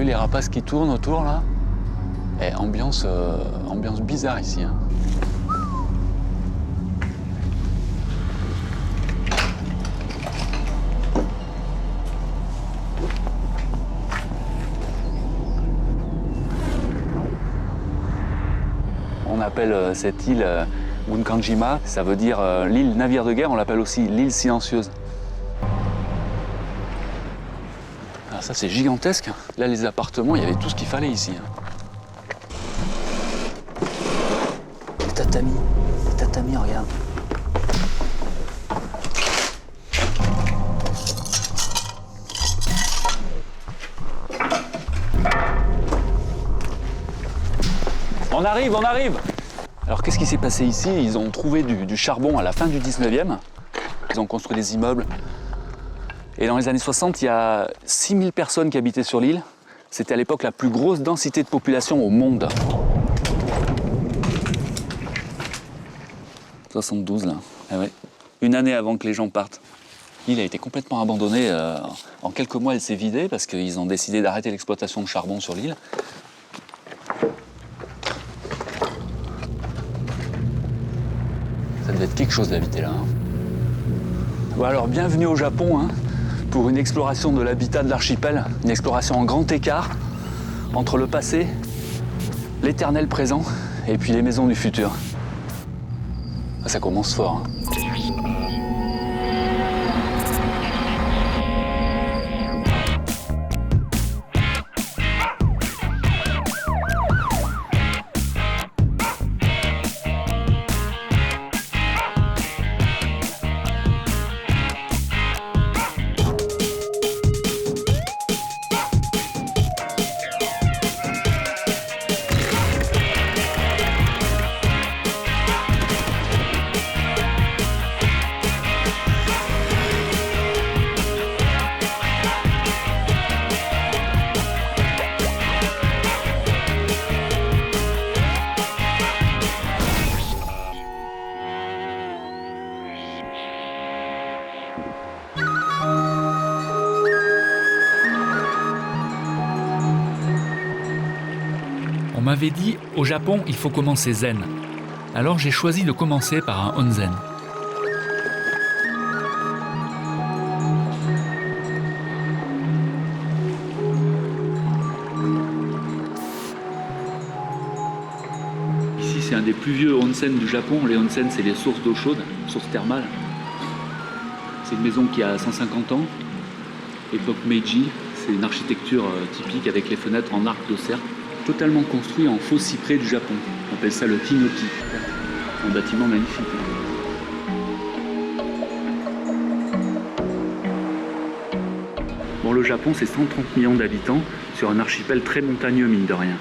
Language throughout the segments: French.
les rapaces qui tournent autour, là. Et ambiance bizarre ici, hein. On appelle cette île Gunkanjima, ça veut dire l'île navire de guerre, on l'appelle aussi l'île silencieuse. Alors ça c'est gigantesque. Là les appartements, il y avait tout ce qu'il fallait ici. Les tatamis, regarde. On arrive. Alors qu'est-ce qui s'est passé ici? Ils ont trouvé du charbon à la fin du 19e. Ils ont construit des immeubles. Et dans les années 60, il y a 6000 personnes qui habitaient sur l'île. C'était à l'époque la plus grosse densité de population au monde. 72 là. Ah ouais. Une année avant que les gens partent. L'île a été complètement abandonnée. En quelques mois, elle s'est vidée parce qu'ils ont décidé d'arrêter l'exploitation de charbon sur l'île. Ça devait être quelque chose d'habiter là. Bon alors, bienvenue au Japon, hein, pour une exploration de l'habitat de l'archipel. Une exploration en grand écart entre le passé, l'éternel présent et puis les maisons du futur. Ah, ça commence fort. Hein. On m'avait dit, au Japon, il faut commencer zen. Alors j'ai choisi de commencer par un onsen. Ici, c'est un des plus vieux onsen du Japon. Les onsen, c'est les sources d'eau chaude, sources thermales. C'est une maison qui a 150 ans, époque Meiji. C'est une architecture typique avec les fenêtres en arc de cercle. Totalement construit en faux cyprès du Japon. On appelle ça le hinoki. Un bâtiment magnifique. Bon, le Japon, c'est 130 millions d'habitants sur un archipel très montagneux, mine de rien.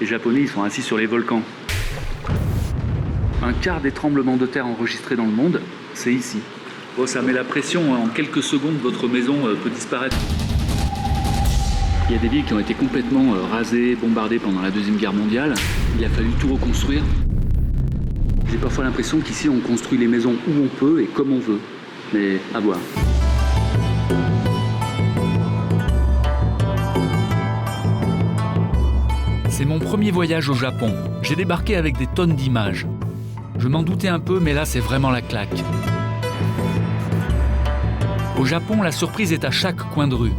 Les Japonais, ils sont assis sur les volcans. Un quart des tremblements de terre enregistrés dans le monde, c'est ici. Bon, ça met la pression. En quelques secondes, votre maison peut disparaître. Il y a des villes qui ont été complètement rasées, bombardées pendant la Deuxième Guerre mondiale. Il a fallu tout reconstruire. J'ai parfois l'impression qu'ici, on construit les maisons où on peut et comme on veut. Mais à voir. C'est mon premier voyage au Japon. J'ai débarqué avec des tonnes d'images. Je m'en doutais un peu, mais là, c'est vraiment la claque. Au Japon, la surprise est à chaque coin de rue.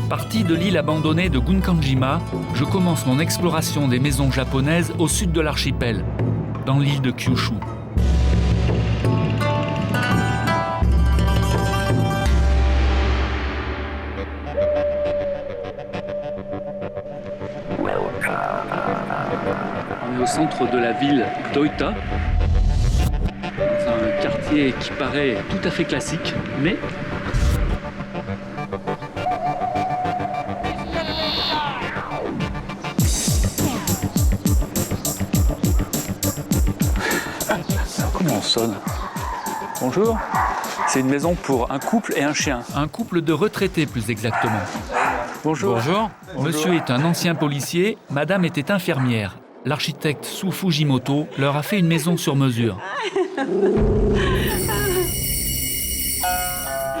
Parti de l'île abandonnée de Gunkanjima, je commence mon exploration des maisons japonaises au sud de l'archipel, dans l'île de Kyushu. On est au centre de la ville d'Oita. C'est un quartier qui paraît tout à fait classique, mais comment on sonne? Bonjour. C'est une maison pour un couple et un chien. Un couple de retraités, plus exactement. Bonjour. Bonjour. Monsieur est un ancien policier, madame était infirmière. L'architecte Su Fujimoto leur a fait une maison sur mesure.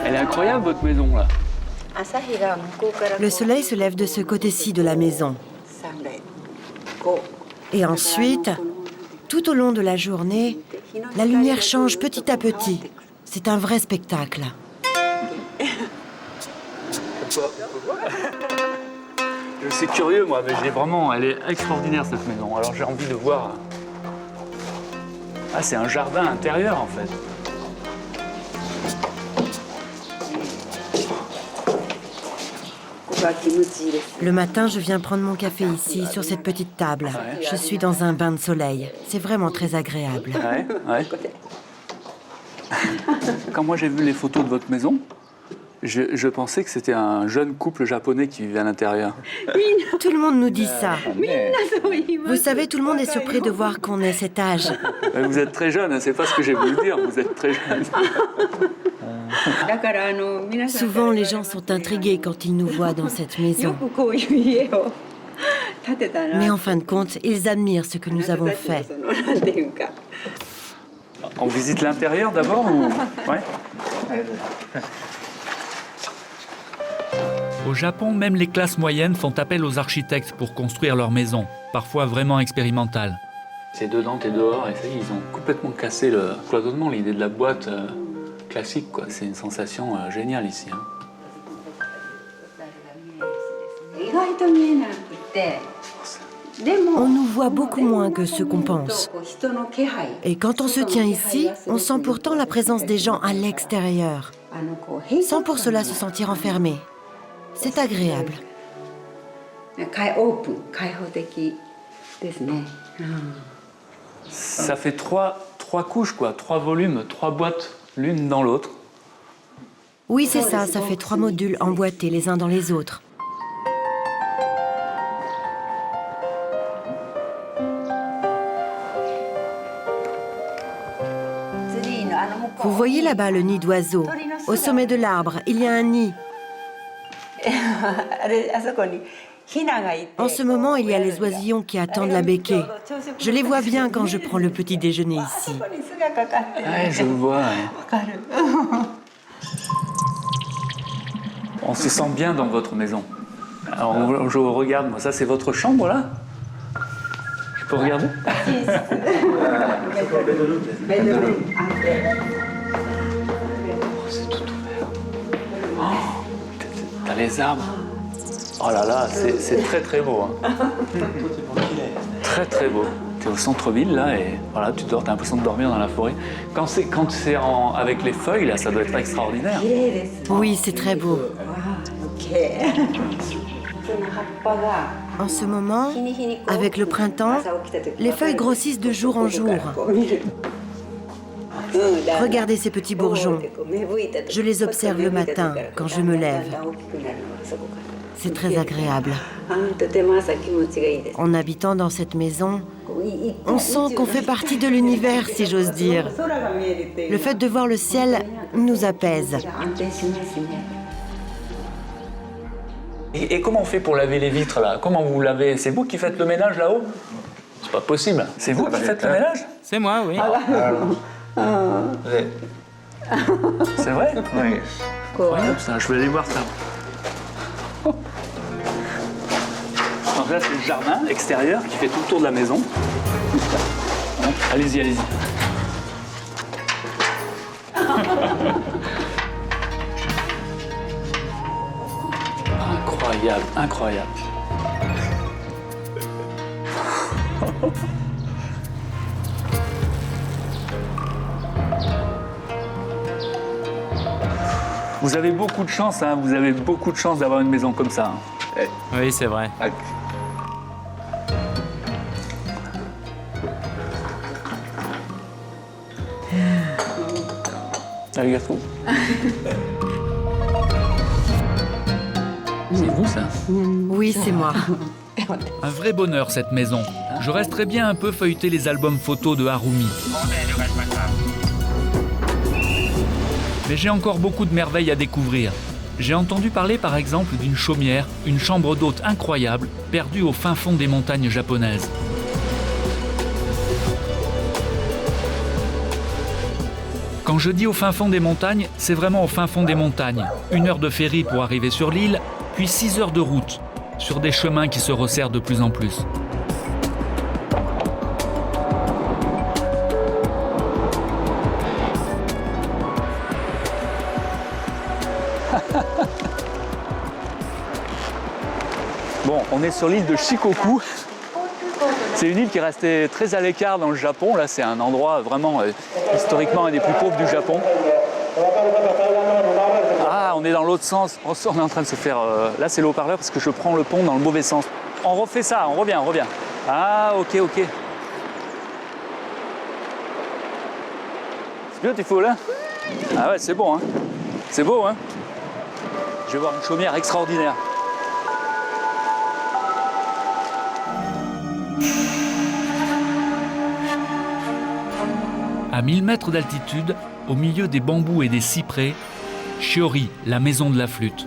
Elle est incroyable, votre maison, là. Le soleil se lève de ce côté-ci de la maison. Et ensuite, tout au long de la journée, la lumière change petit à petit. C'est un vrai spectacle. Je suis curieux, moi, mais elle est extraordinaire cette maison. Alors j'ai envie de voir. Ah, c'est un jardin intérieur en fait. Le matin, je viens prendre mon café ici, sur cette petite table. Ouais. Je suis dans un bain de soleil. C'est vraiment très agréable. Ouais. Quand moi j'ai vu les photos de votre maison, je pensais que c'était un jeune couple japonais qui vivait à l'intérieur. Tout le monde nous dit ça. Mais Vous savez, tout le monde est surpris de voir qu'on ait cet âge. vous êtes très jeune, hein, c'est pas ce que j'ai voulu dire, vous êtes très jeune. Souvent, les gens sont intrigués quand ils nous voient dans cette maison. Mais en fin de compte, ils admirent ce que nous avons fait. On visite l'intérieur d'abord ou... Ouais. Au Japon, même les classes moyennes font appel aux architectes pour construire leurs maisons, parfois vraiment expérimentales. C'est dedans, t'es dehors, et ça y est, ils ont complètement cassé le cloisonnement, l'idée de la boîte classique, quoi. C'est une sensation géniale ici. Hein. On nous voit beaucoup moins que ce qu'on pense. Et quand on se tient ici, on sent pourtant la présence des gens à l'extérieur, sans pour cela se sentir enfermé. C'est agréable. Ça fait trois couches, quoi, 3 volumes, 3 boîtes, l'une dans l'autre. Oui, c'est ça, ça fait 3 modules emboîtés les uns dans les autres. Vous voyez là-bas le nid d'oiseau. Au sommet de l'arbre, il y a un nid. En ce moment, il y a les oisillons qui attendent la béquée. Je les vois bien quand je prends le petit déjeuner ici. Ouais, je le vois. Ouais. On se sent bien dans votre maison. Alors, je regarde, moi, ça c'est votre chambre là? Je peux regarder? C'est tout ouvert. Oh, t'as les arbres. Oh là là, c'est très très beau. Hein. Très très beau. T'es au centre-ville là et voilà, tu dors, t'as l'impression de dormir dans la forêt. Quand c'est avec les feuilles là, ça doit être extraordinaire. Oui, c'est très beau. En ce moment, avec le printemps, les feuilles grossissent de jour en jour. Regardez ces petits bourgeons. Je les observe le matin quand je me lève. C'est très agréable. En habitant dans cette maison, on sent qu'on fait partie de l'univers, si j'ose dire. Le fait de voir le ciel nous apaise. Et comment on fait pour laver les vitres là? Comment vous lavez? C'est vous qui faites le ménage là-haut? C'est pas possible. C'est vous qui faites le ménage? C'est moi, oui. C'est vrai? Oui. Incroyable ça, je vais aller voir ça. Donc là c'est le jardin extérieur qui fait tout le tour de la maison. Donc, allez-y, allez-y. Incroyable, incroyable. Vous avez beaucoup de chance, hein, vous avez beaucoup de chance d'avoir une maison comme ça. Hein. Oui, c'est vrai. Arigato. C'est vous ça? Oui, c'est moi. Un vrai bonheur cette maison. Je resterai bien un peu feuilleter les albums photos de Harumi. Mais j'ai encore beaucoup de merveilles à découvrir. J'ai entendu parler par exemple d'une chaumière, une chambre d'hôte incroyable, perdue au fin fond des montagnes japonaises. Quand Quand je dis au fin fond des montagnes, c'est vraiment au fin fond des montagnes. 1 heure de ferry pour arriver sur l'île, puis 6 heures de route, sur des chemins qui se resserrent de plus en plus. Bon, on est sur l'île de Shikoku. C'est une île qui est restée très à l'écart dans le Japon. Là, c'est un endroit vraiment historiquement un des plus pauvres du Japon. Ah, on est dans l'autre sens. On est en train de se faire... Là, c'est le haut-parleur parce que je prends le pont dans le mauvais sens. On refait ça, on revient. Ah, ok. C'est beautiful, hein? Ah ouais, c'est bon, hein? C'est beau, hein? Je vais voir une chaumière extraordinaire. À 1000 mètres d'altitude, au milieu des bambous et des cyprès, Shiori, la maison de la flûte.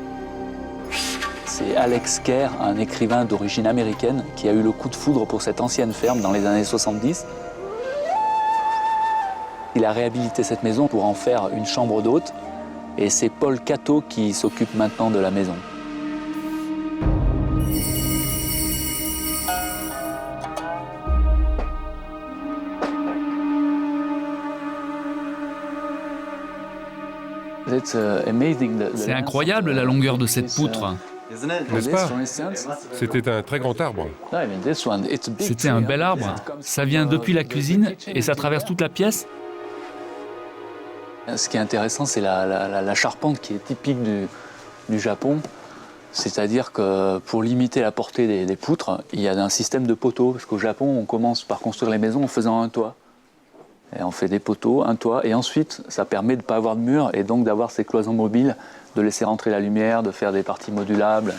C'est Alex Kerr, un écrivain d'origine américaine, qui a eu le coup de foudre pour cette ancienne ferme dans les années 70. Il a réhabilité cette maison pour en faire une chambre d'hôte. Et c'est Paul Cato qui s'occupe maintenant de la maison. C'est incroyable la longueur de cette poutre. N'est-ce pas? C'était un très grand arbre. C'était un bel arbre. Ça vient depuis la cuisine et ça traverse toute la pièce. Ce qui est intéressant, c'est la charpente qui est typique du Japon. C'est-à-dire que pour limiter la portée des poutres, il y a un système de poteaux. Parce qu'au Japon, on commence par construire les maisons en faisant un toit. Et on fait des poteaux, un toit, et ensuite, ça permet de ne pas avoir de mur et donc d'avoir ces cloisons mobiles, de laisser rentrer la lumière, de faire des parties modulables.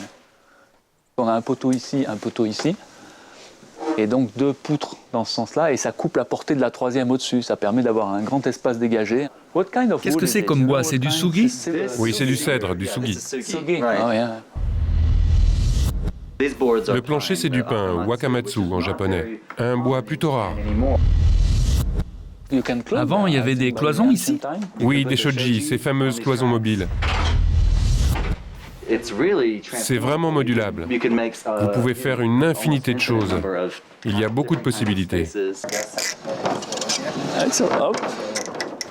On a un poteau ici, et donc 2 poutres dans ce sens-là, et ça coupe la portée de la 3e au-dessus. Ça permet d'avoir un grand espace dégagé. Qu'est-ce que c'est comme bois? C'est du sugi? Oui, c'est du cèdre, du sugi. Ah, ouais. Le plancher, c'est du pin, wakamatsu en japonais. Un bois plutôt rare. Avant, il y avait des cloisons ici? Oui, des shoji, ces fameuses cloisons mobiles. C'est vraiment modulable. Vous pouvez faire une infinité de choses. Il y a beaucoup de possibilités.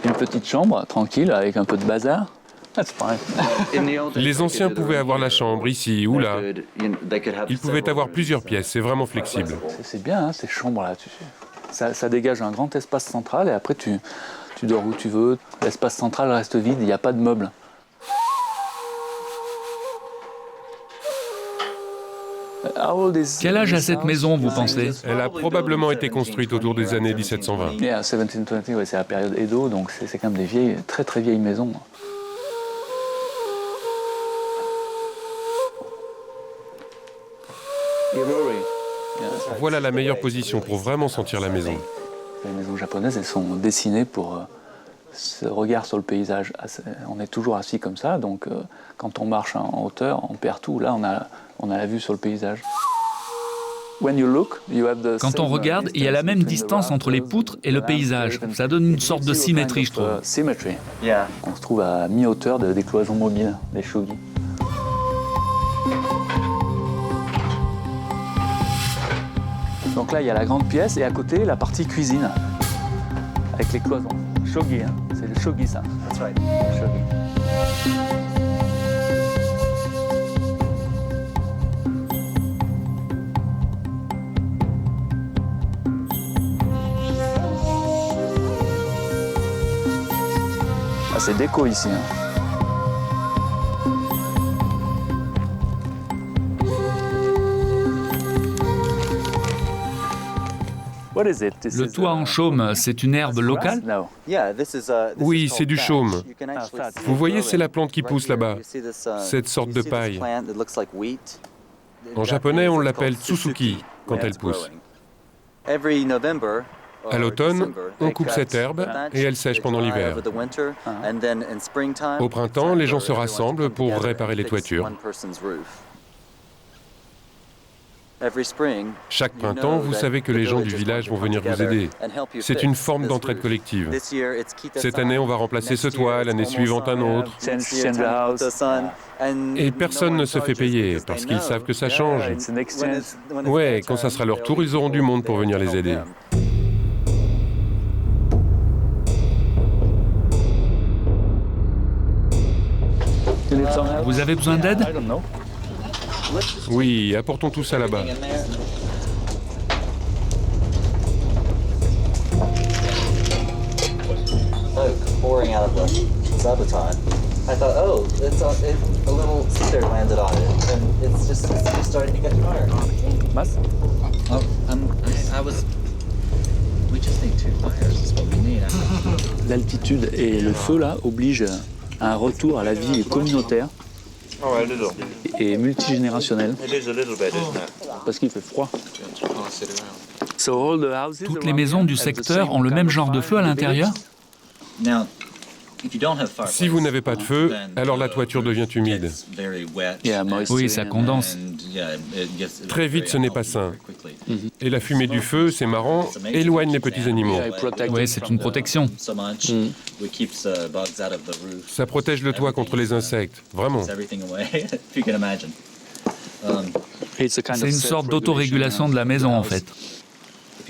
Une petite chambre, tranquille, avec un peu de bazar. Les anciens pouvaient avoir la chambre ici ou là. Ils pouvaient avoir plusieurs pièces, c'est vraiment flexible. C'est bien, hein, ces chambres-là. Ça dégage un grand espace central et après tu dors où tu veux. L'espace central reste vide, il n'y a pas de meubles. Quel âge a cette maison, vous pensez? Elle a probablement été construite autour des années 1720. 1720, ouais, c'est la période Edo, donc c'est quand même des vieilles, très très vieilles maisons. Voilà la meilleure position pour vraiment sentir la maison. Les maisons japonaises, elles sont dessinées pour ce regard sur le paysage. On est toujours assis comme ça, donc quand on marche en hauteur, on perd tout. Là, on a la vue sur le paysage. Quand on regarde, il y a la même distance entre les poutres et le paysage. Ça donne une sorte de symétrie, je trouve. On se trouve à mi-hauteur des cloisons mobiles, des shogi. Donc là, il y a la grande pièce et à côté, la partie cuisine, avec les cloisons. Shogi, hein. C'est le shogi, ça. That's right. Shogi. Ah, c'est déco ici, hein. Le toit en chaume, c'est une herbe locale? Oui, c'est du chaume. Vous voyez, c'est la plante qui pousse là-bas, cette sorte de paille. En japonais, on l'appelle tsusuki quand elle pousse. À l'automne, on coupe cette herbe et elle sèche pendant l'hiver. Au printemps, les gens se rassemblent pour réparer les toitures. Chaque printemps, vous savez que les gens du village vont venir vous aider. C'est une forme d'entraide collective. Cette année, on va remplacer ce toit, l'année suivante un autre. Et personne ne se fait payer, parce qu'ils savent que ça change. Ouais, quand ça sera leur tour, ils auront du monde pour venir les aider. Vous avez besoin d'aide? Oui, apportons tout ça là-bas. Pouring out of the sabotage. I thought, oh, it's a little cedar landed on it, and it's just starting to get fire. Mas? Oh, we just need 2 fires. Is what we need. L'altitude et le feu, là, obligent à un retour à la vie communautaire et multigénérationnelle, parce qu'il fait froid. Toutes les maisons du secteur ont le même genre de feu à l'intérieur? Si vous n'avez pas de feu, alors la toiture devient humide. Oui, ça condense. Très vite, ce n'est pas sain. Et la fumée du feu, c'est marrant, éloigne les petits animaux. Oui, c'est une protection. Ça protège le toit contre les insectes, vraiment. C'est une sorte d'autorégulation de la maison, en fait.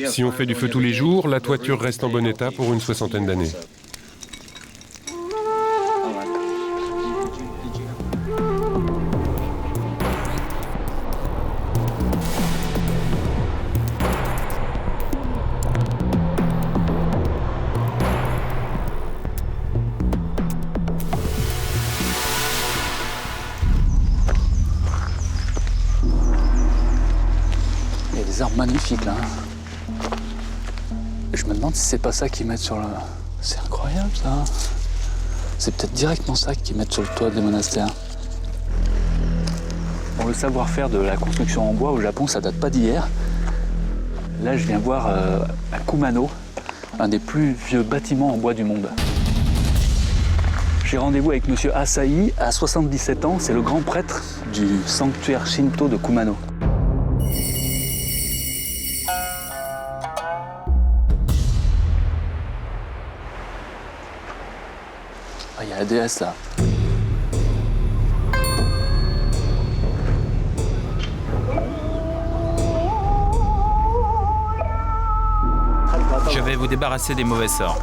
Si on fait du feu tous les jours, la toiture reste en bon état pour une 60aine d'années. Il y a des arbres magnifiques là. Je me demande si c'est pas ça qu'ils mettent sur le... C'est incroyable ça. C'est peut-être directement ça qu'ils mettent sur le toit des monastères. Bon, le savoir-faire de la construction en bois au Japon, ça date pas d'hier. Là, je viens voir à Kumano, un des plus vieux bâtiments en bois du monde. J'ai rendez-vous avec monsieur Asahi, à 77 ans, c'est le grand prêtre du sanctuaire Shinto de Kumano. Il y a la déesse là. Je vais vous débarrasser des mauvais sorts.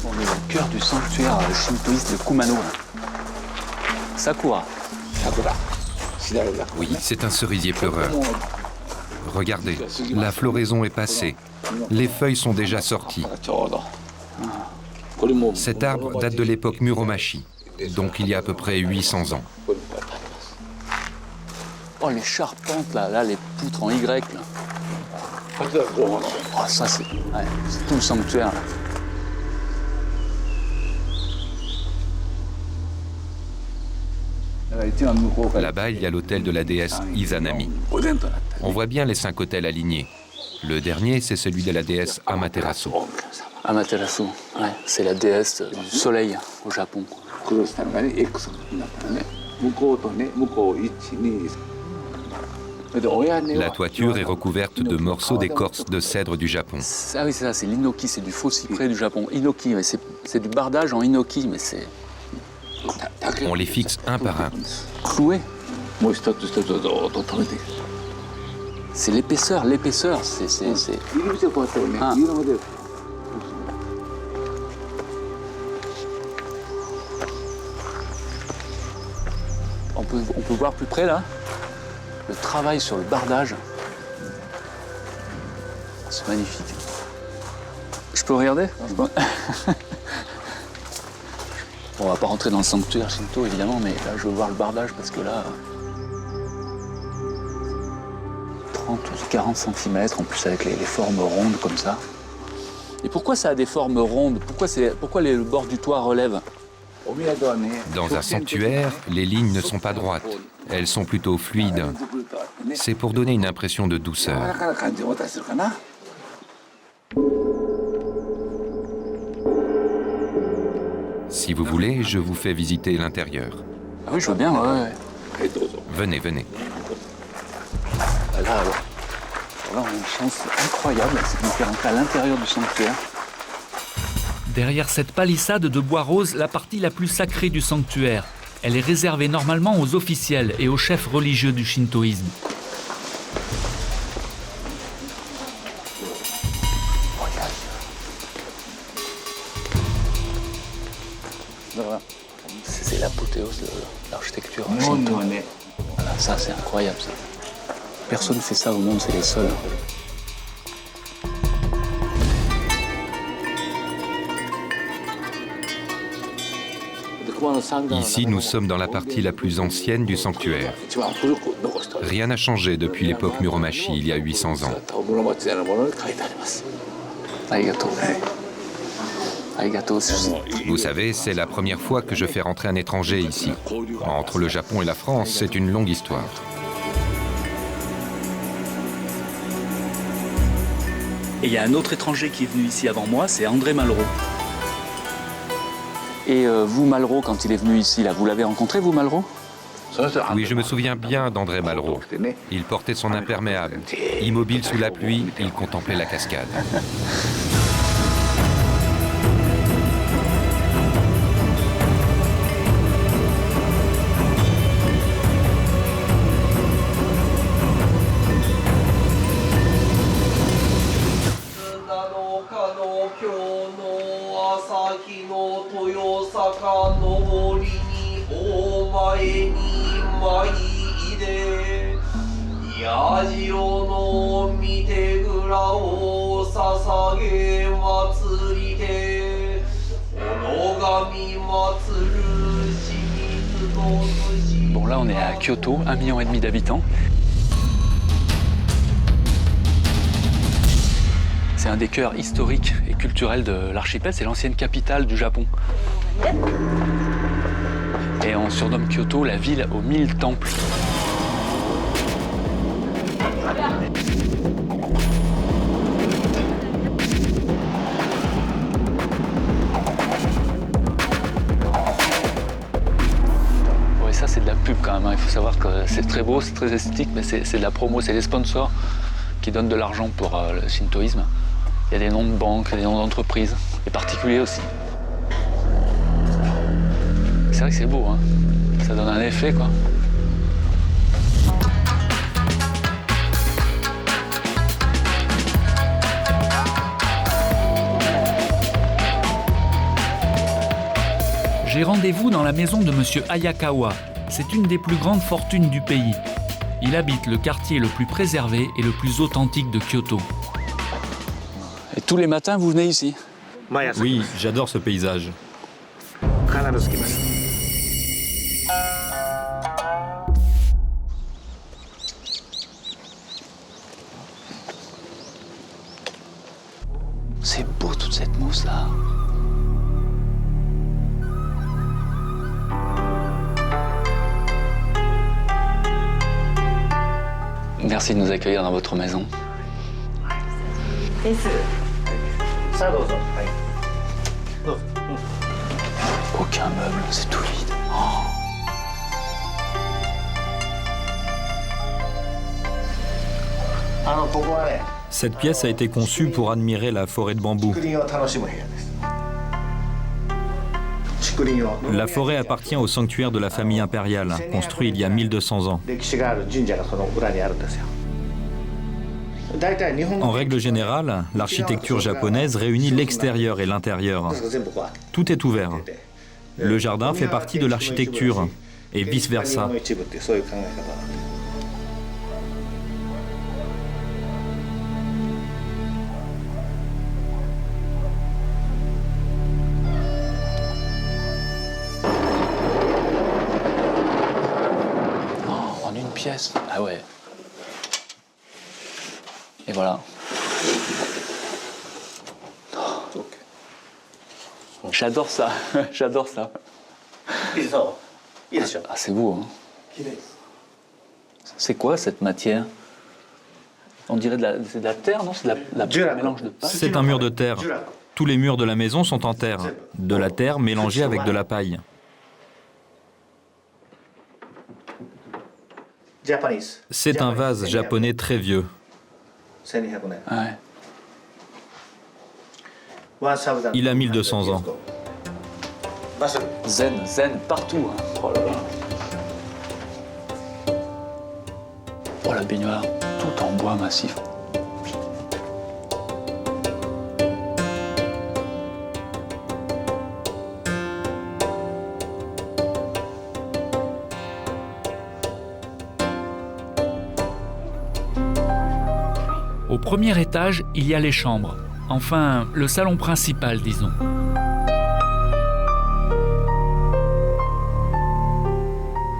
On est au cœur du sanctuaire shintoïste de Kumano. Sakura. Oui, c'est un cerisier pleureur. Regardez, la floraison est passée. Les feuilles sont déjà sorties. Cet arbre date de l'époque Muromachi, donc il y a à peu près 800 ans. Oh, les charpentes là, les poutres en Y là. Oh, ça c'est tout le sanctuaire là. Là-bas, il y a l'autel de la déesse Izanami. On voit bien les 5 autels alignés. Le dernier, c'est celui de la déesse Amaterasu. Amaterasu, ouais, c'est la déesse du soleil au Japon. La toiture est recouverte de morceaux d'écorce de cèdre du Japon. Ah oui, c'est ça, c'est l'inoki, c'est du faux cyprès du Japon. Inoki, mais c'est du bardage en inoki, mais c'est... On les fixe un par un. Cloué. C'est l'épaisseur, c'est... Ah. On peut voir plus près là, le travail sur le bardage. C'est magnifique. Je peux regarder? On va pas rentrer dans le sanctuaire Shinto évidemment, mais là je veux voir le bardage parce que là... 30 ou 40 cm, en plus avec les formes rondes comme ça. Et pourquoi ça a des formes rondes? Pourquoi le bord du toit relève? Dans un sanctuaire, les lignes ne sont pas droites. Elles sont plutôt fluides. C'est pour donner une impression de douceur. Si vous voulez, je vous fais visiter l'intérieur. Ah oui, je vois bien, ouais. Venez, venez. Là, on a une chance incroyable, c'est de nous faire entrer à l'intérieur du sanctuaire. Derrière cette palissade de bois rose, la partie la plus sacrée du sanctuaire. Elle est réservée normalement aux officiels et aux chefs religieux du shintoïsme. C'est l'apothéose de l'architecture shinto. Voilà, ça c'est incroyable ça. Personne ne fait ça au monde, c'est les seuls. Ici, nous sommes dans la partie la plus ancienne du sanctuaire. Rien n'a changé depuis l'époque Muromachi, il y a 800 ans. Vous savez, c'est la première fois que je fais rentrer un étranger ici. Entre le Japon et la France, c'est une longue histoire. Et il y a un autre étranger qui est venu ici avant moi, c'est André Malraux. Et vous, Malraux, quand il est venu ici, là, vous l'avez rencontré, vous, Malraux? Oui, je me souviens bien d'André Malraux. Il portait son imperméable. Immobile sous la pluie, il contemplait la cascade. Bon, là on est à Kyoto, 1,5 million d'habitants. C'est un des cœurs historiques et culturels de l'archipel, c'est l'ancienne capitale du Japon. Et on surnomme Kyoto la ville aux 1000 temples. Ouais, ça c'est de la pub quand même, hein. Il faut savoir que c'est très beau, c'est très esthétique, mais c'est de la promo, c'est les sponsors qui donnent de l'argent pour le shintoïsme. Il y a des noms de banques, des noms d'entreprises, des particuliers aussi. C'est vrai que c'est beau, hein. Ça donne un effet, quoi. J'ai rendez-vous dans la maison de monsieur Ayakawa. C'est une des plus grandes fortunes du pays. Il habite le quartier le plus préservé et le plus authentique de Kyoto. Et tous les matins, vous venez ici? Oui, j'adore ce paysage. C'est beau toute cette mousse là. Merci de nous accueillir dans votre maison. Aucun meuble, c'est tout vide. Oh. Cette pièce a été conçue pour admirer la forêt de bambou. La forêt appartient au sanctuaire de la famille impériale, construit il y a 1200 ans. En règle générale, l'architecture japonaise réunit l'extérieur et l'intérieur. Tout est ouvert. Le jardin fait partie de l'architecture, et vice-versa. Oh, en une pièce. Ah ouais. Et voilà. J'adore ça, j'adore ça. Ah, c'est beau, hein. C'est quoi cette matière? On dirait c'est de la terre, non? C'est un mélange de pâte. C'est un mur de terre. Tous les murs de la maison sont en terre. De la terre mélangée avec de la paille. C'est un vase japonais très vieux. Ouais. Il a 1200 ans. Zen partout. Hein. Oh là là. Oh la baignoire, tout en bois massif. Au premier étage, il y a les chambres. Enfin, le salon principal, disons.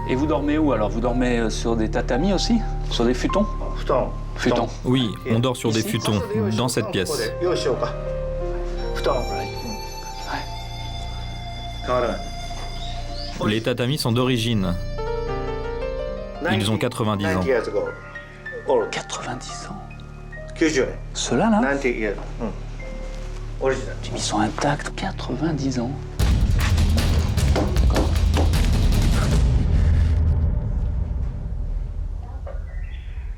Et vous dormez où alors? Vous dormez sur des tatamis aussi? Sur des futons? Futons. Oui, on dort sur des futons, dans cette pièce. Les tatamis sont d'origine. Ils ont 90 ans. 90 ans. Ceux-là, là? Ils sont intacts, 90 ans. D'accord.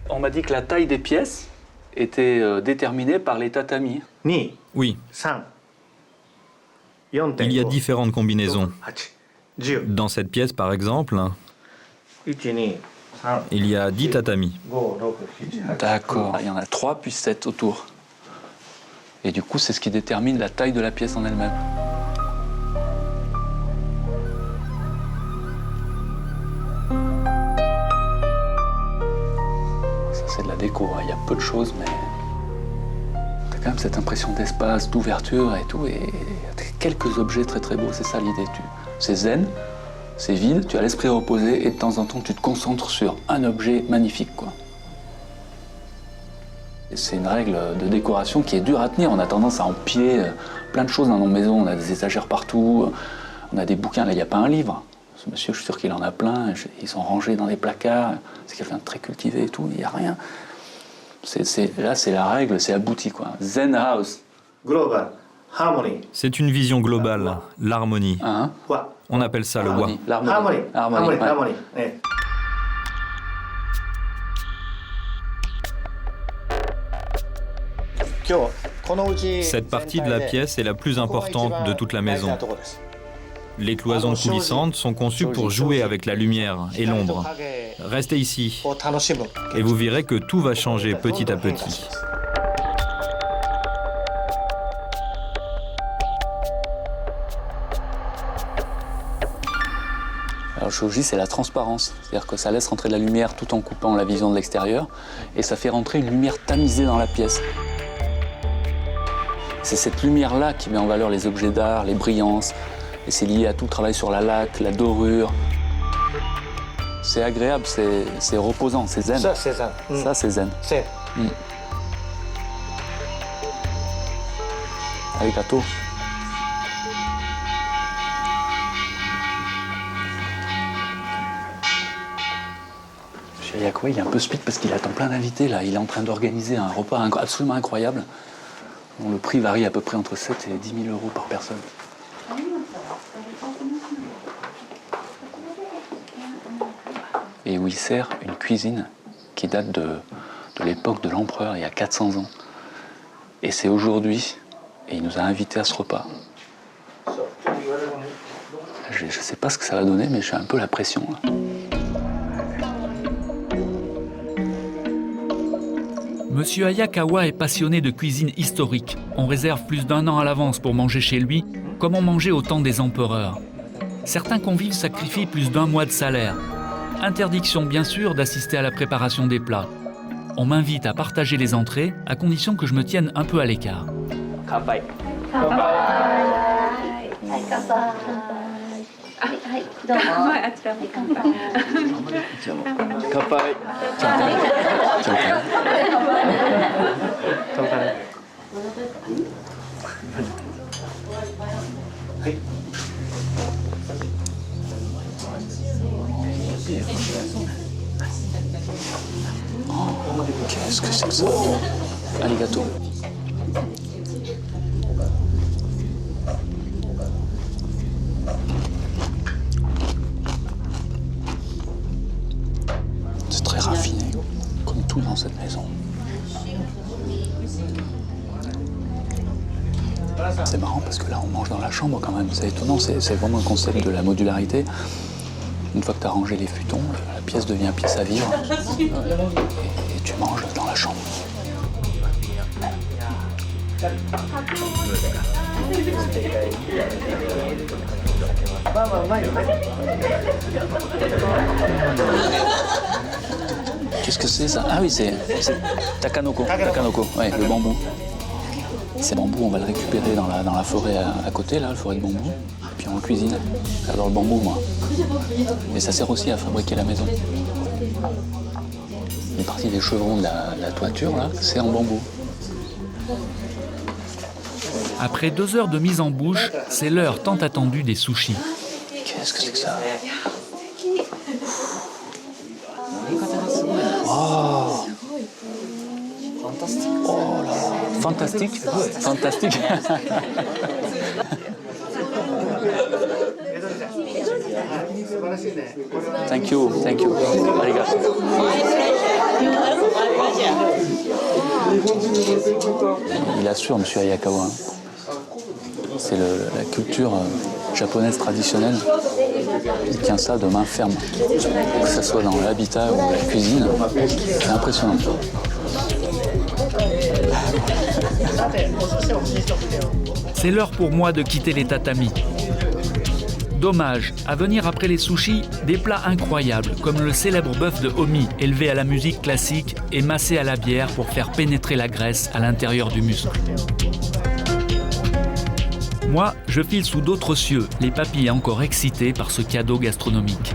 On m'a dit que la taille des pièces était déterminée par les tatamis. Oui. Il y a différentes combinaisons. Dans cette pièce, par exemple, il y a 10 tatamis. D'accord. Il y en a 3 puis 7 autour. Et du coup, c'est ce qui détermine la taille de la pièce en elle-même. Ça, c'est de la déco. Il y a peu de choses, mais t'as quand même cette impression d'espace, d'ouverture et tout. Et quelques objets très très beaux. C'est ça l'idée. C'est zen. C'est vide, tu as l'esprit reposé et de temps en temps tu te concentres sur un objet magnifique, quoi. Et c'est une règle de décoration qui est dure à tenir. On a tendance à empiler plein de choses dans nos maisons. On a des étagères partout, on a des bouquins. Là, il n'y a pas un livre. Ce monsieur, je suis sûr qu'il en a plein. Ils sont rangés dans des placards. C'est quelqu'un de très cultivé et tout. Il n'y a rien. Là, c'est la règle, c'est abouti, quoi. Zen House. Global. Harmony. C'est une vision globale, l'harmonie. Hein? On appelle ça le wa. L'harmonie. Cette partie de la pièce est la plus importante de toute la maison. Les cloisons coulissantes sont conçues pour jouer avec la lumière et l'ombre. Restez ici et vous verrez que tout va changer petit à petit. Alors, le shoji, c'est la transparence. C'est-à-dire que ça laisse rentrer de la lumière tout en coupant la vision de l'extérieur. Et ça fait rentrer une lumière tamisée dans la pièce. C'est cette lumière-là qui met en valeur les objets d'art, les brillances. Et c'est lié à tout le travail sur la laque, la dorure. C'est agréable, c'est reposant, c'est zen. Ça, c'est zen. Ça, c'est zen. Arigato. Yakoué, il est un peu speed parce qu'il attend plein d'invités là. Il est en train d'organiser un repas absolument incroyable. Dont le prix varie à peu près entre 7 et 10 000 euros par personne. Et où il sert une cuisine qui date de l'époque de l'empereur, il y a 400 ans. Et c'est aujourd'hui, et il nous a invités à ce repas. Je ne sais pas ce que ça va donner, mais j'ai un peu la pression là. Monsieur Hayakawa est passionné de cuisine historique. On réserve plus d'1 an à l'avance pour manger chez lui, comme on mangeait au temps des empereurs. Certains convives sacrifient plus d'1 mois de salaire. Interdiction bien sûr d'assister à la préparation des plats. On m'invite à partager les entrées, à condition que je me tienne un peu à l'écart. Kanpai. Qu'est-ce que c'est que ça? Arigato. C'est très raffiné, comme tout dans cette maison. C'est marrant parce que là, on mange dans la chambre quand même. C'est étonnant, c'est vraiment le concept de la modularité. Une fois que tu as rangé les futons, la pièce devient pièce à vivre. Et tu manges dans la chambre. Qu'est-ce que c'est ça? Ah oui, c'est takanoko. Takanoko, ouais, le bambou. Ces bambous, on va le récupérer dans la forêt à côté, là, la forêt de bambou. Et puis on le cuisine. J'adore le bambou, moi. Mais ça sert aussi à fabriquer la maison. Une partie des chevrons de la toiture, là, c'est en bambou. Après 2 heures de mise en bouche, c'est l'heure tant attendue des sushis. Qu'est-ce que c'est que ça? Oh! Oh là! Fantastique! Fantastique! Thank you, thank you. Arigato. Il assure, M. Hayakawa. C'est la culture japonaise traditionnelle. Il tient ça de main ferme. Que ce soit dans l'habitat ou la cuisine, c'est impressionnant. C'est l'heure pour moi de quitter les tatamis. Dommage, à venir après les sushis, des plats incroyables, comme le célèbre bœuf de Omi, élevé à la musique classique et massé à la bière pour faire pénétrer la graisse à l'intérieur du muscle. Moi, je file sous d'autres cieux, les papilles encore excitées par ce cadeau gastronomique.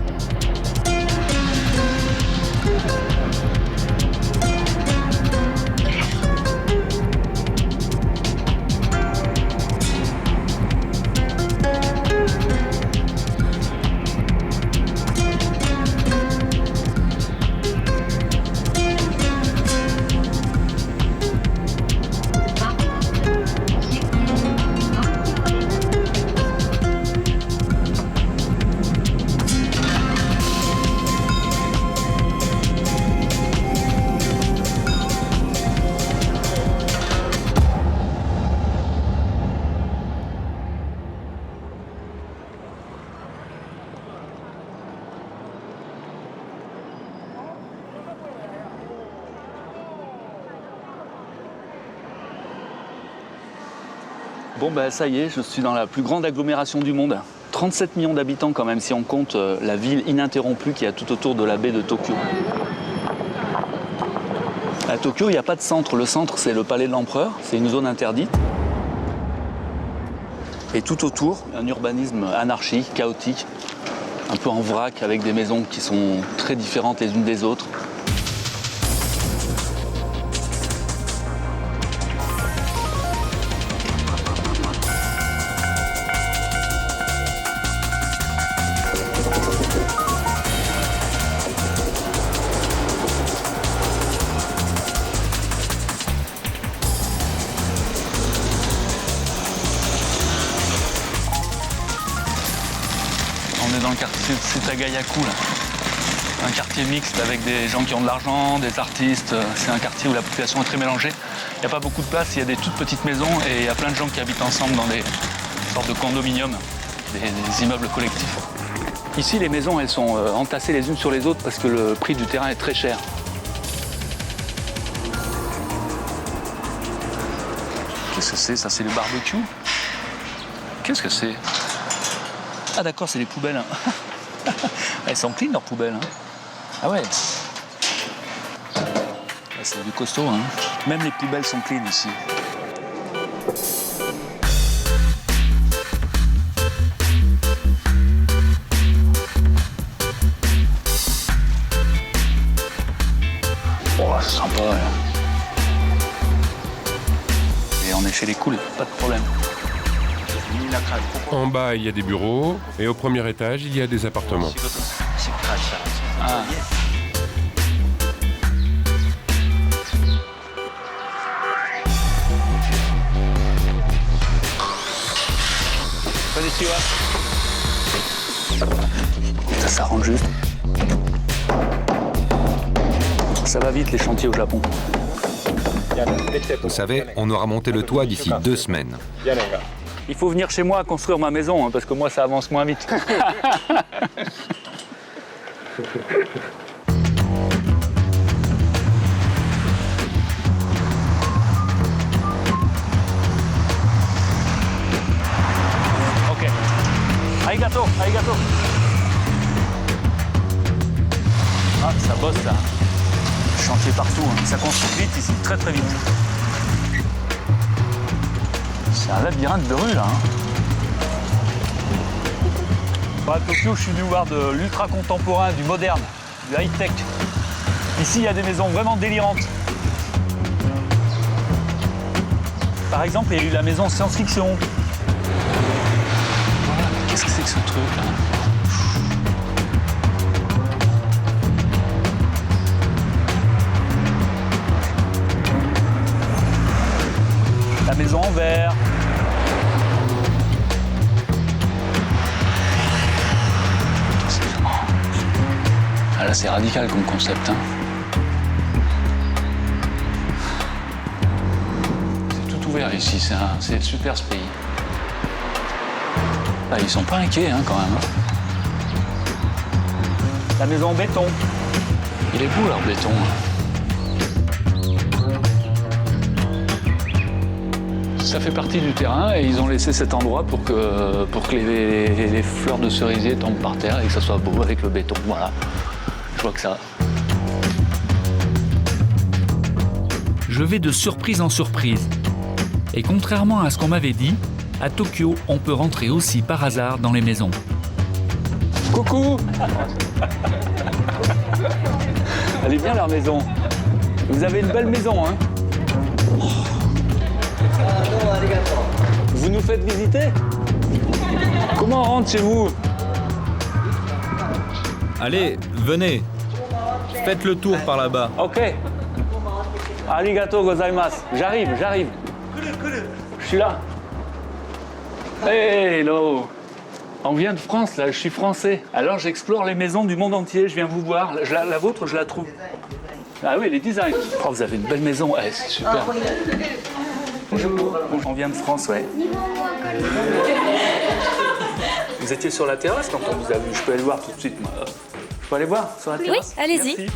Bon ben ça y est, je suis dans la plus grande agglomération du monde. 37 millions d'habitants quand même si on compte la ville ininterrompue qu'il y a tout autour de la baie de Tokyo. À Tokyo, il n'y a pas de centre. Le centre, c'est le palais de l'empereur. C'est une zone interdite. Et tout autour, un urbanisme anarchique, chaotique, un peu en vrac, avec des maisons qui sont très différentes les unes des autres. On est dans le quartier de Setagayaku, là. Un quartier mixte avec des gens qui ont de l'argent, des artistes. C'est un quartier où la population est très mélangée. Il n'y a pas beaucoup de place, il y a des toutes petites maisons et il y a plein de gens qui habitent ensemble dans des sortes de condominiums, des immeubles collectifs. Ici, les maisons, elles sont entassées les unes sur les autres parce que le prix du terrain est très cher. Qu'est-ce que c'est? Ça, c'est le barbecue? Qu'est-ce que c'est? Ah d'accord, c'est les poubelles. Hein. Elles sont clean leurs poubelles. Hein. Ah ouais. C'est du costaud. Hein. Même les poubelles sont clean ici. Oh, c'est sympa. Là. Et on est chez les cools, pas de problème. En bas, il y a des bureaux, et au premier étage, il y a des appartements. Ah. Ça rentre juste. Ça va vite les chantiers au Japon. Vous savez, on aura monté le toit d'ici 2 semaines. Il faut venir chez moi construire ma maison, hein, parce que moi ça avance moins vite. Ok. Arigato, arigato. Ah, ça bosse là. Chantier partout, hein. Ça construit vite ici, très très vite. C'est un labyrinthe de rue là. Hein. À Tokyo, je suis venu voir de l'ultra contemporain, du moderne, du high-tech. Ici, il y a des maisons vraiment délirantes. Par exemple, il y a eu la maison science-fiction. Voilà, qu'est-ce que c'est que ce truc là? La maison en verre. Ah là, c'est radical comme concept. Hein. C'est tout ouvert ici, c'est super ce pays. Ah, ils sont pas inquiets hein, quand même. Hein. La maison en béton. Il est beau leur béton. Ça fait partie du terrain et ils ont laissé cet endroit pour que les fleurs de cerisier tombent par terre et que ça soit beau avec le béton. Voilà. Je vois que ça. Je vais de surprise en surprise. Et contrairement à ce qu'on m'avait dit, à Tokyo, on peut rentrer aussi par hasard dans les maisons. Coucou. Elle est bien leur maison. Vous avez une belle maison, hein? Vous nous faites visiter? Comment on rentre chez vous? Allez, venez. Faites le tour par là-bas. Ok. Arigato gozaimasu. J'arrive. Je suis là. Hello. On vient de France, là, je suis français. Alors j'explore les maisons du monde entier, je viens vous voir. La vôtre, je la trouve. Ah oui, les designs. Oh, vous avez une belle maison, ouais, c'est super. Bonjour. On vient de France, ouais. Vous étiez sur la terrasse quand on vous a vu. Je peux aller voir tout de suite, moi. Je peux aller voir sur la terrasse? Oui, allez-y. Merci.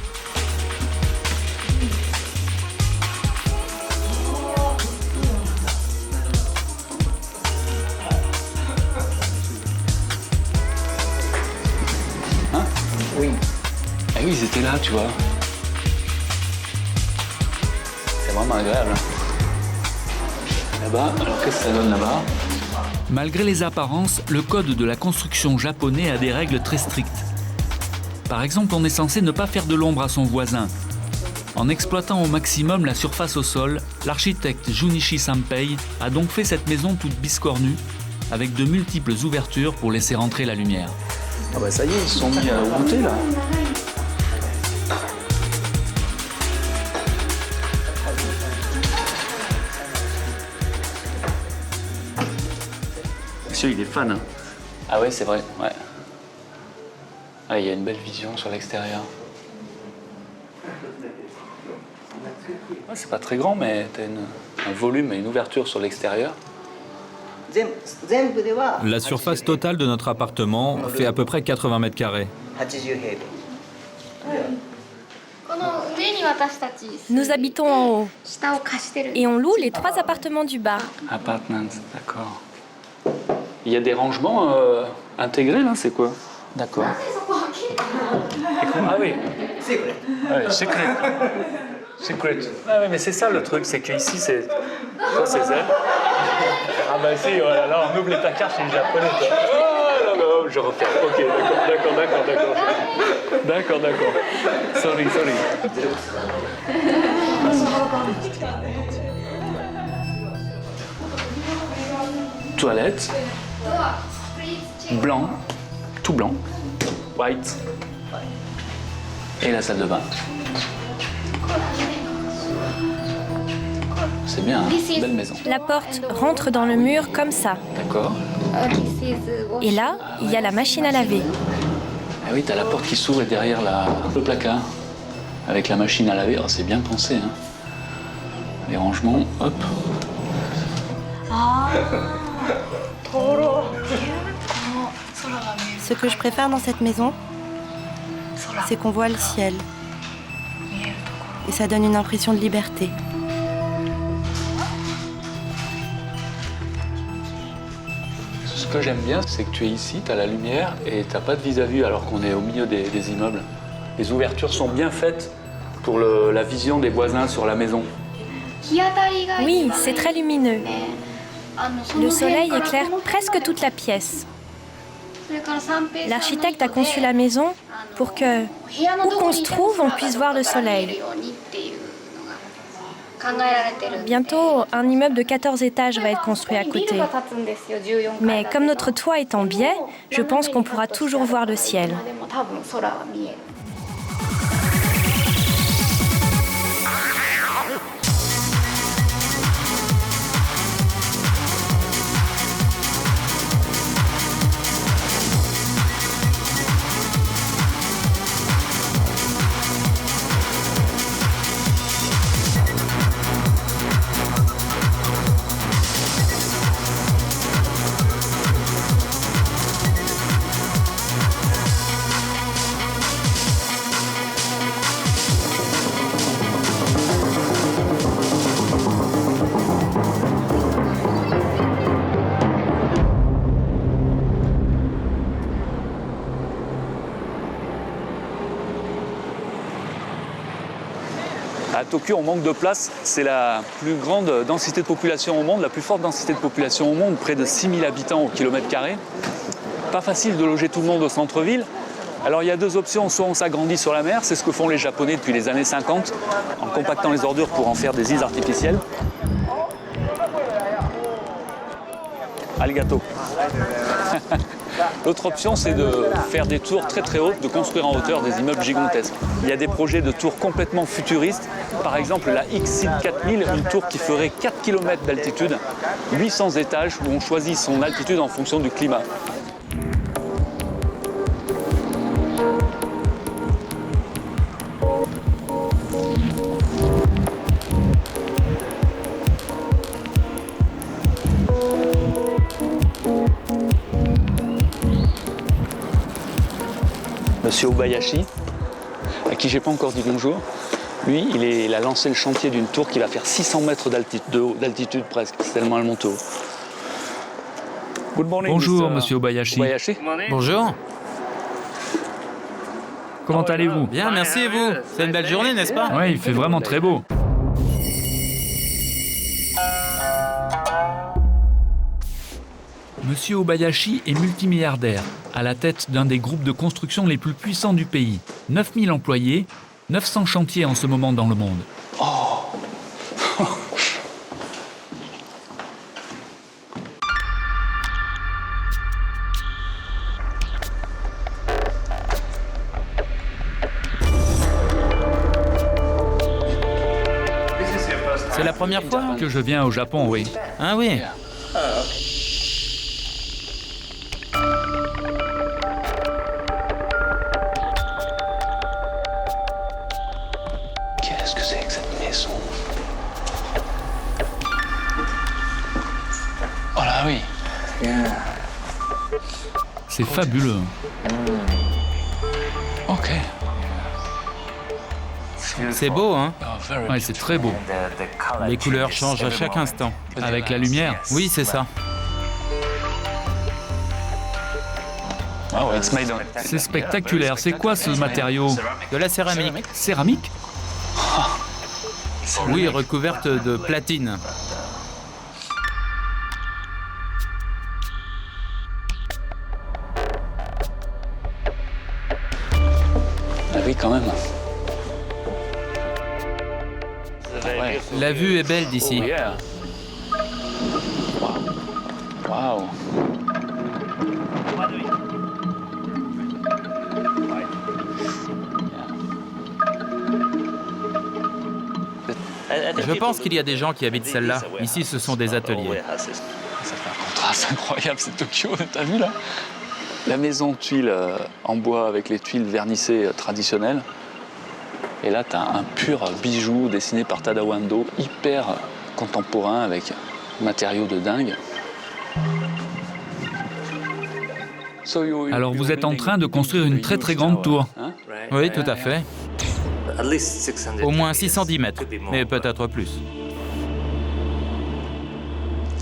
Hein? Oui. Ah oui, ils étaient là, tu vois. C'est vraiment agréable. Là-bas, alors qu'est-ce que ça donne là-bas? Malgré les apparences, le code de la construction japonais a des règles très strictes. Par exemple, on est censé ne pas faire de l'ombre à son voisin. En exploitant au maximum la surface au sol, l'architecte Junichi Sanpei a donc fait cette maison toute biscornue, avec de multiples ouvertures pour laisser rentrer la lumière. Ah bah ça y est, ils se sont mis à goûter là. Monsieur, il est fan. Hein. Ah ouais, c'est vrai, ouais. Ah, il y a une belle vision sur l'extérieur. Ouais, c'est pas très grand, mais t'as un volume et une ouverture sur l'extérieur. La surface totale de notre appartement fait à peu près 80 mètres carrés. Nous habitons en haut et on loue les 3 appartements du bas. Apartments, d'accord. Il y a des rangements intégrés là, c'est quoi? D'accord. Ah oui. Ouais, secret. Secret. Ah oui, mais c'est ça le truc, c'est qu'ici c'est. Ça c'est zen. Ah bah si, voilà, là on ouvre les placards chez les japonais. Oh non, je refais. Ok, d'accord. Sorry. Toilette. Blanc. Tout blanc. White. Et la salle de bain. C'est bien, hein, belle maison. La porte rentre dans le mur comme ça. D'accord. Et là, il y a la machine à laver. Ah oui, t'as la porte qui s'ouvre et derrière le placard. Avec la machine à laver, oh, c'est bien pensé. Hein. Les rangements, hop. Ce que je préfère dans cette maison, c'est qu'on voit le ciel. Et ça donne une impression de liberté. Ce que j'aime bien, c'est que tu es ici, tu as la lumière et tu n'as pas de vis-à-vis alors qu'on est au milieu des immeubles. Les ouvertures sont bien faites pour la vision des voisins sur la maison. Oui, c'est très lumineux. Le soleil éclaire presque toute la pièce. L'architecte a conçu la maison pour que, où qu'on se trouve, on puisse voir le soleil. Bientôt, un immeuble de 14 étages va être construit à côté. Mais comme notre toit est en biais, je pense qu'on pourra toujours voir le ciel. À Tokyo, on manque de place. C'est la plus grande densité de population au monde, la plus forte densité de population au monde, près de 6000 habitants au kilomètre carré. Pas facile de loger tout le monde au centre-ville. Alors il y a deux options, soit on s'agrandit sur la mer, c'est ce que font les Japonais depuis les années 50, en compactant les ordures pour en faire des îles artificielles. Arigato. L'autre option, c'est de faire des tours très très hautes, de construire en hauteur des immeubles gigantesques. Il y a des projets de tours complètement futuristes. Par exemple, la X-Seed 4000, une tour qui ferait 4 km d'altitude, 800 étages, où on choisit son altitude en fonction du climat. Monsieur Obayashi, à qui j'ai pas encore dit bonjour, lui, il a lancé le chantier d'une tour qui va faire 600 mètres d'altitude presque, c'est tellement elle monte haut. Bonjour, monsieur Obayashi. Bonjour. Comment allez-vous? Bien, merci et vous? C'est une belle journée, n'est-ce pas? Oui, il fait vraiment très beau. Monsieur Obayashi est multimilliardaire, à la tête d'un des groupes de construction les plus puissants du pays. 9000 employés, 900 chantiers en ce moment dans le monde. C'est la première fois Que je viens au Japon, oui. Ah oui. Qu'est-ce que c'est que cette maison? Oh là oui. C'est fabuleux. Ok. C'est beau, hein? Ouais, c'est très beau. Les couleurs changent à chaque instant. Avec la lumière. Oui, c'est ça. C'est spectaculaire. C'est quoi ce matériau? De la céramique. Céramique? Oui, recouverte de platine. Ah oui, quand même. La vue est belle d'ici. Oh, yeah. Wow. Je pense qu'il y a des gens qui habitent celle-là. Ici, ce sont des ateliers. Ça fait un contraste incroyable, c'est Tokyo, t'as vu là? La maison de tuiles en bois avec les tuiles vernissées traditionnelles. Et là, t'as un pur bijou dessiné par Tadao Ando, hyper contemporain avec matériaux de dingue. Alors vous êtes en train de construire une très très grande tour. Oui, tout à fait. Au moins 610 mètres, mais peut-être plus.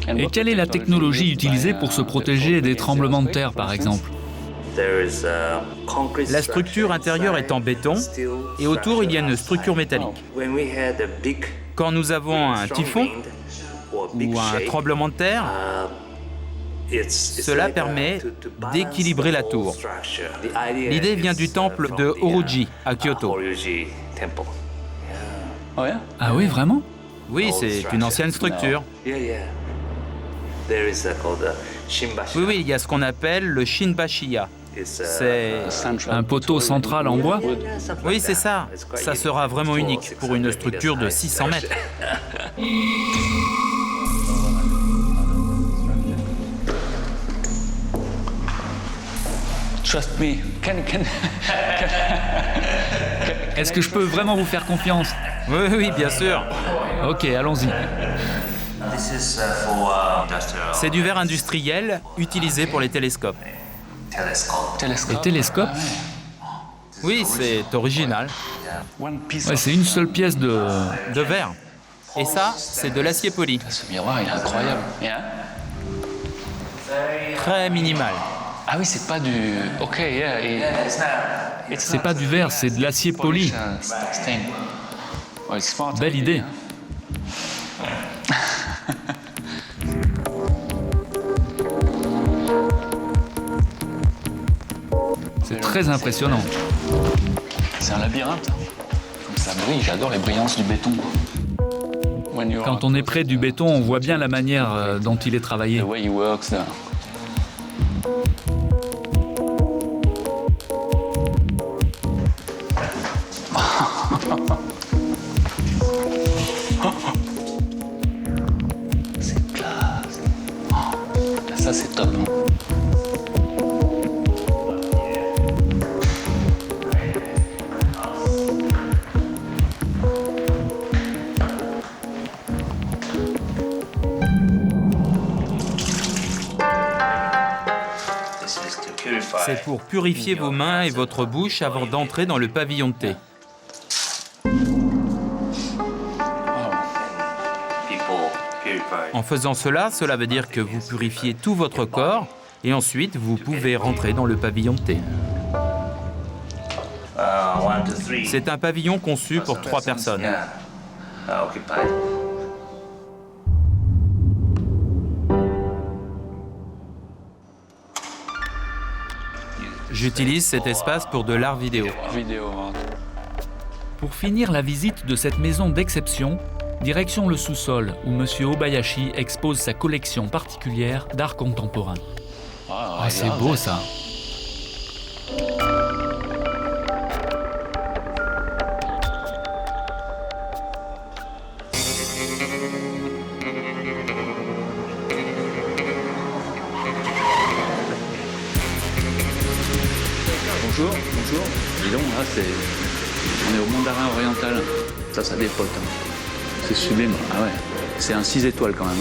Et quelle est la technologie utilisée pour se protéger des tremblements de terre, par exemple? La structure intérieure est en béton et autour, il y a une structure métallique. Quand nous avons un typhon ou un tremblement de terre, cela permet d'équilibrer la tour. L'idée vient du temple de Horyuji à Kyoto. Ah oui, vraiment? Oui, c'est une ancienne structure. Oui, il y a ce qu'on appelle le Shinbashiya. C'est un poteau central en bois? Oui, c'est ça. Ça sera vraiment unique pour une structure de 600 mètres. Trust me. Est-ce que je peux vraiment vous faire confiance? Oui, bien sûr. Ok, allons-y. C'est du verre industriel utilisé pour les télescopes. Les télescopes? Oui, c'est original. Ouais, c'est une seule pièce de verre. Et ça, c'est de l'acier poli. Ce miroir, il est incroyable. Très minimal. Ah oui, c'est pas du... Ok, yeah. C'est pas du verre, c'est de l'acier poli. Belle idée. C'est très impressionnant. C'est un labyrinthe. Comme ça brille, j'adore les brillances du béton. Quand on est près du béton, on voit bien la manière dont il est travaillé. The way he works there. C'est classe. Ça, c'est top. C'est pour purifier vos mains et votre bouche avant d'entrer dans le pavillon de thé. En faisant cela, cela veut dire que vous purifiez tout votre corps et ensuite vous pouvez rentrer dans le pavillon de thé. C'est un pavillon conçu pour 3 personnes. J'utilise cet espace pour de l'art vidéo. Pour finir la visite de cette maison d'exception, direction le sous-sol où M. Obayashi expose sa collection particulière d'art contemporain. Ah, c'est beau ça. Bonjour. Dis donc, là, on est au mandarin oriental. Ça dépote. Hein. C'est sublime. Ah ouais. C'est un 6 étoiles quand même.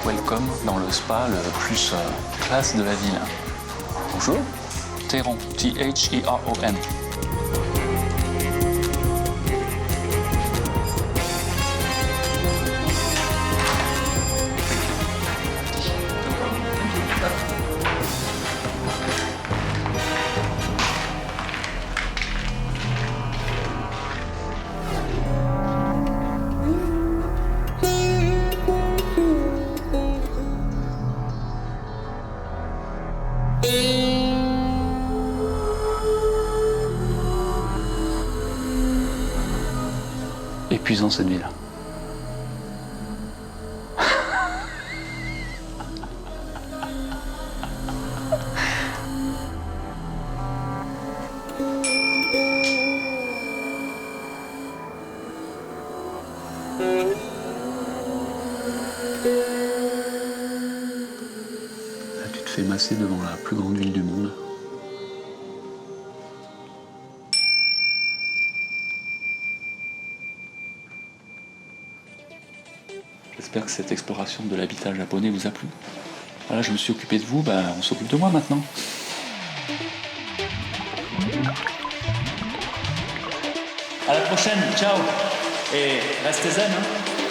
Welcome dans le spa le plus classe de la ville. Bonjour. Theron. T-H-E-R-O-N. Épuisant cette ville. fait masser devant la plus grande ville du monde. J'espère que cette exploration de l'habitat japonais vous a plu. Voilà, je me suis occupé de vous, on s'occupe de moi maintenant. À la prochaine, ciao. Et restez zen, hein.